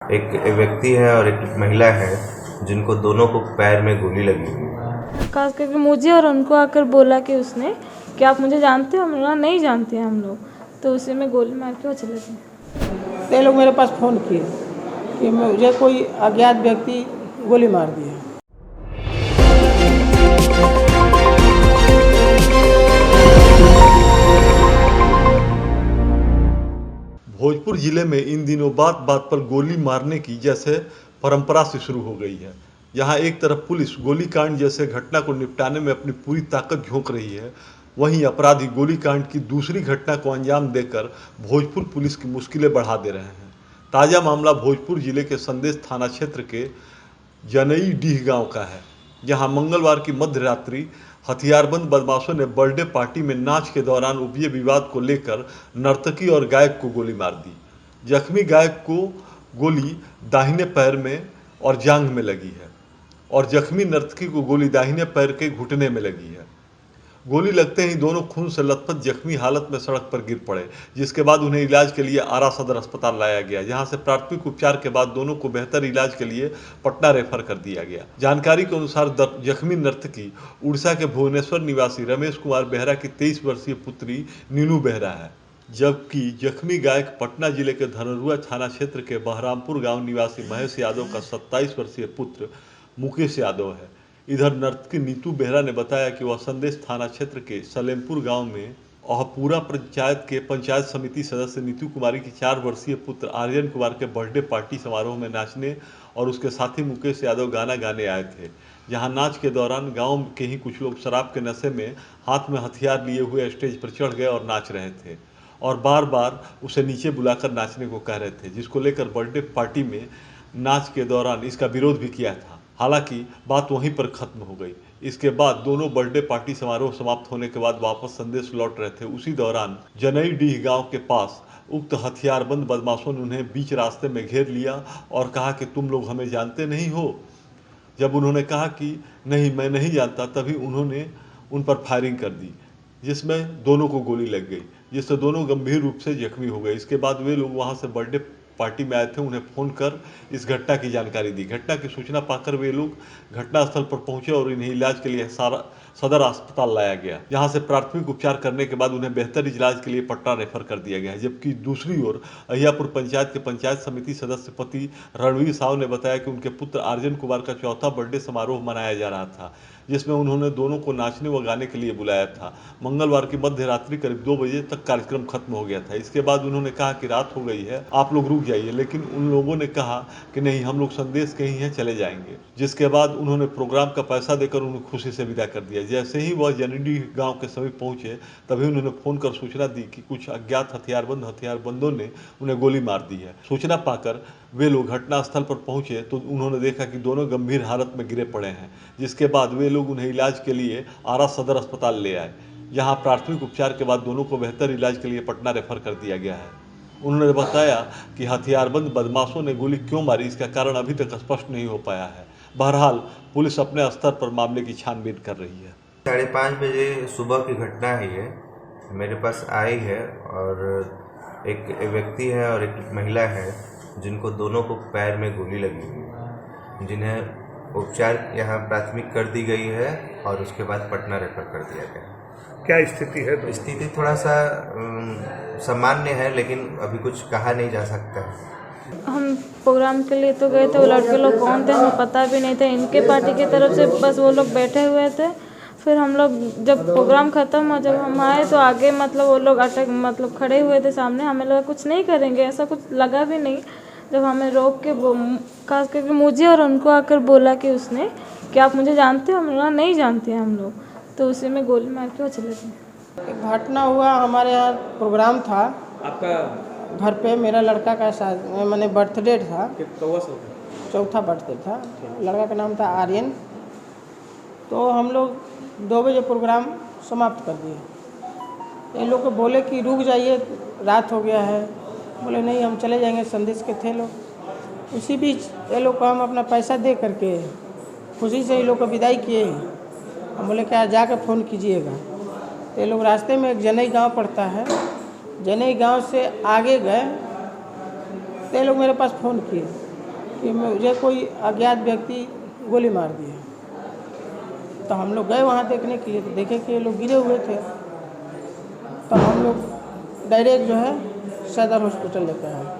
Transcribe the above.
एक व्यक्ति है और एक महिला है जिनको दोनों को पैर में गोली लगी हुई है। खास करके मुझे और उनको आकर बोला कि उसने कि आप मुझे जानते हो। हमने कहा नहीं जानते हैं हम लोग, तो उसी में गोली मार के वो चले गए। ये लोग मेरे पास फ़ोन किए कि मुझे कोई अज्ञात व्यक्ति गोली मार दिया। भोजपुर जिले में इन दिनों बात बात पर गोली मारने की जैसे परंपरा से शुरू हो गई है। यहाँ एक तरफ पुलिस गोलीकांड जैसे घटना को निपटाने में अपनी पूरी ताकत झोंक रही है, वहीं अपराधी गोलीकांड की दूसरी घटना को अंजाम देकर भोजपुर पुलिस की मुश्किलें बढ़ा दे रहे हैं। ताज़ा मामला भोजपुर जिले के संदेश थाना क्षेत्र के जनई डीह गांव का है, जहां मंगलवार की मध्य रात्रि हथियारबंद बदमाशों ने बर्थडे पार्टी में नाच के दौरान उपजे विवाद को लेकर नर्तकी और गायक को गोली मार दी। जख्मी गायक को गोली दाहिने पैर में और जांघ में लगी है और जख्मी नर्तकी को गोली दाहिने पैर के घुटने में लगी है। गोली लगते ही दोनों खून से लथपथ जख्मी हालत में सड़क पर गिर पड़े, जिसके बाद उन्हें इलाज के लिए आरा सदर अस्पताल लाया गया, जहां से प्राथमिक उपचार के बाद दोनों को बेहतर इलाज के लिए पटना रेफर कर दिया गया। जानकारी के अनुसार जख्मी नर्तकी उड़ीसा के भुवनेश्वर निवासी रमेश कुमार बेहरा की 23 वर्षीय पुत्री नीनू बेहरा है, जबकि जख्मी गायक पटना जिले के धनरुआ थाना क्षेत्र के बहरामपुर गांव निवासी महेश यादव का 27 वर्षीय पुत्र मुकेश यादव है। इधर नर्तकी नीतू बेहरा ने बताया कि वह संदेश थाना क्षेत्र के सलेमपुर गांव में अहपूरा पंचायत के पंचायत समिति सदस्य नीतू कुमारी की 4 वर्षीय पुत्र आर्यन कुमार के बर्थडे पार्टी समारोह में नाचने और उसके साथी मुकेश यादव गाना गाने आए थे, जहां नाच के दौरान गांव के ही कुछ लोग शराब के नशे में हाथ में हथियार लिए हुए स्टेज पर चढ़ गए और नाच रहे थे और बार बार उसे नीचे बुलाकर नाचने को कह रहे थे, जिसको लेकर बर्थडे पार्टी में नाच के दौरान इसका विरोध भी किया था। हालांकि बात वहीं पर खत्म हो गई। इसके बाद दोनों बर्थडे पार्टी समारोह समाप्त होने के बाद वापस संदेश लौट रहे थे। उसी दौरान जनई डीह गांव के पास उक्त हथियारबंद बदमाशों ने उन्हें बीच रास्ते में घेर लिया और कहा कि तुम लोग हमें जानते नहीं हो। जब उन्होंने कहा कि नहीं मैं नहीं जानता, तभी उन्होंने उन पर फायरिंग कर दी, जिसमें दोनों को गोली लग गई, जिससे दोनों गंभीर रूप से जख्मी हो गए। इसके बाद वे लोग वहां से बर्थडे पार्टी में आए थे, उन्हें फ़ोन कर इस घटना की जानकारी दी। घटना की सूचना पाकर वे लोग घटनास्थल पर पहुंचे और इन्हें इलाज के लिए सदर अस्पताल लाया गया, जहां से प्राथमिक उपचार करने के बाद उन्हें बेहतर इलाज के लिए पटना रेफर कर दिया गया है। जबकि दूसरी ओर अहियापुर पंचायत के पंचायत समिति सदस्य पति रणवीर साहू ने बताया कि उनके पुत्र आर्यन कुमार का चौथा बर्थडे समारोह मनाया जा रहा था, जिसमें उन्होंने दोनों को नाचने व गाने के लिए बुलाया था। मंगलवार की मध्य रात्रि करीब 2 बजे तक कार्यक्रम खत्म हो गया था। इसके बाद उन्होंने कहा कि रात हो गई है, आप लोग रुक जाइए, लेकिन उन लोगों ने कहा कि नहीं, हम लोग संदेश के ही हैं, चले जाएंगे। जिसके बाद उन्होंने प्रोग्राम का पैसा देकर उन्हें खुशी से विदा कर दिया। जैसे ही वह जनडी गांव के समीप पहुंचे, तभी उन्होंने फोन कर सूचना दी कि कुछ अज्ञात हथियारबंदों ने उन्हें गोली मार दी है। सूचना पाकर वे लोग घटनास्थल पर पहुंचे तो उन्होंने देखा कि दोनों गंभीर हालत में गिरे पड़े हैं। जिसके बाद वे लोग उन्हें इलाज के लिए आरा सदर अस्पताल ले आए, जहां प्राथमिक उपचार के बाद दोनों को बेहतर इलाज के लिए पटना रेफर कर दिया गया है। उन्होंने बताया कि हथियारबंद बदमाशों ने गोली क्यों मारी, इसका कारण अभी तक स्पष्ट नहीं हो पाया है। बहरहाल पुलिस अपने स्तर पर मामले की छानबीन कर रही है। 5:30 बजे सुबह की घटना है ये, मेरे पास आई है और एक व्यक्ति है और एक महिला है जिनको दोनों को पैर में गोली लगी हुई है, जिन्हें उपचार यहाँ प्राथमिक कर दी गई है और उसके बाद पटना रेफर कर दिया गया। क्या स्थिति है? तो स्थिति थोड़ा सा सामान्य है, लेकिन अभी कुछ कहा नहीं जा सकता है। हम प्रोग्राम के लिए तो गए थे, वो लड़के लोग कौन थे हमें पता भी नहीं था। इनके पार्टी की तरफ से बस वो लोग बैठे हुए थे। फिर हम लोग जब प्रोग्राम ख़त्म हुआ, जब हम आए तो आगे वो लोग खड़े हुए थे सामने। हमें लगा कुछ नहीं करेंगे, ऐसा कुछ लगा भी नहीं। जब हमें रोक के खास करके मुझे और उनको आकर बोला कि उसने कि आप मुझे जानते हो। हमने कहा नहीं जानते हैं हम लोग, तो उसी में गोली मार के वो चले गए। घटना हुआ, हमारे यहाँ प्रोग्राम था आपका घर पे। मेरा लड़का का मैंने बर्थडे था, चौथा बर्थडे था। लड़का का नाम था आर्यन। तो हम लोग 2 बजे प्रोग्राम समाप्त कर दिए। ये लोग को बोले कि रुक जाइए, रात हो गया है। बोले नहीं, हम चले जाएंगे, संदेश के थे लोग। उसी बीच ये लोग को हम अपना पैसा दे करके खुशी से ये लोग को विदाई किए। हम बोले क्या जाकर फ़ोन कीजिएगा। तो ये लोग रास्ते में एक जनई गांव पड़ता है, जनई गांव से आगे गए तो ये लोग मेरे पास फ़ोन किए कि मुझे कोई अज्ञात व्यक्ति गोली मार दिया। तो हम लोग गए वहाँ देखने के लिए, तो देखे कि ये लोग गिरे हुए थे। तो हम लोग डायरेक्ट जो है सदर हॉस्पिटल लेकर आए।